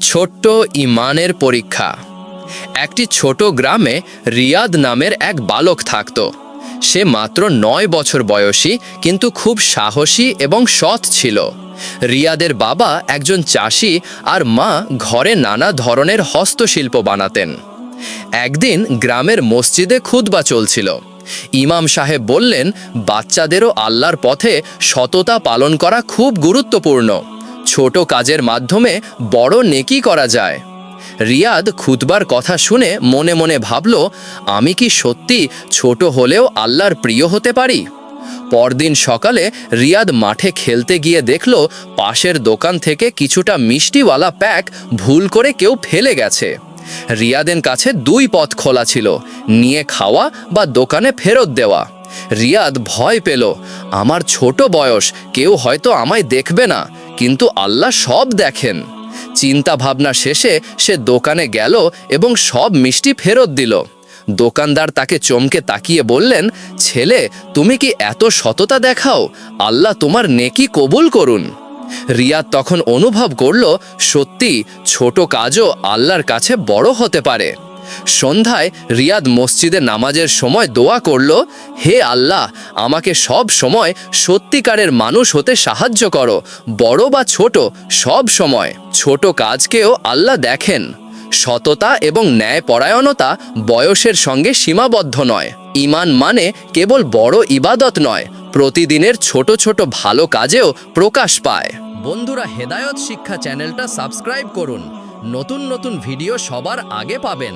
ছোট্ট ইমানের পরীক্ষা। একটি ছোট গ্রামে রিয়াদ নামের এক বালক থাকত। সে মাত্র ৯ বছর বয়সী, কিন্তু খুব সাহসী এবং সৎ ছিল। রিয়াদের বাবা একজন চাষি আর মা ঘরে নানা ধরনের হস্তশিল্প বানাতেন। একদিন গ্রামের মসজিদে খুতবা চলছিল। ইমাম সাহেব বললেন, বাচ্চাদেরও আল্লাহর পথে সততা পালন করা খুব গুরুত্বপূর্ণ। ছোট কাজের মাধ্যমে বড় নেকি করা যায়। রিয়াদ খুতবার কথা শুনে মনে মনে ভাবল, আমি কি সত্যি ছোট হলেও আল্লাহর প্রিয় হতে পারি? পরদিন সকালে রিয়াদ মাঠে খেলতে গিয়ে দেখল, পাশের দোকান থেকে কিছুটা মিষ্টিওয়ালা প্যাক ভুল করে কেউ ফেলে গেছে। রিয়াদের কাছে দুই পথ খোলা ছিল, নিয়ে খাওয়া বা দোকানে ফেরত দেওয়া। রিয়াদ ভয় পেল, আমার ছোট বয়স, কেউ হয়তো আমায় দেখবে না, কিন্তু আল্লাহ সব দেখেন। চিন্তা ভাবনা শেষে সে দোকানে গেল এবং সব মিষ্টি ফেরত দিল। দোকানদার তাকে চমকে তাকিয়ে বললেন, ছেলে, তুমি কি এত সততা দেখাও? আল্লাহ তোমার নেকি কবুল করুন। রিয়াদ তখন অনুভব করল, সত্যি ছোট কাজও আল্লাহর কাছে বড় হতে পারে। সন্ধ্যায় রিয়াদ মসজিদে নামাজের সময় দোয়া করল, হে আল্লাহ, আমাকে সব সময় সত্যিকারের মানুষ হতে সাহায্য করো, বড় বা ছোট, সব সময়। ছোট কাজকেও আল্লাহ দেখেন। সততা এবং ন্যায়পরায়ণতা বয়সের সঙ্গে সীমাবদ্ধ নয়। ঈমান মানে কেবল বড় ইবাদত নয়, প্রতিদিনের ছোট ছোট ভালো কাজেও প্রকাশ পায়। বন্ধুরা, হেদায়ত শিক্ষা চ্যানেলটা সাবস্ক্রাইব করুন, নতুন নতুন ভিডিও সবার আগে পাবেন।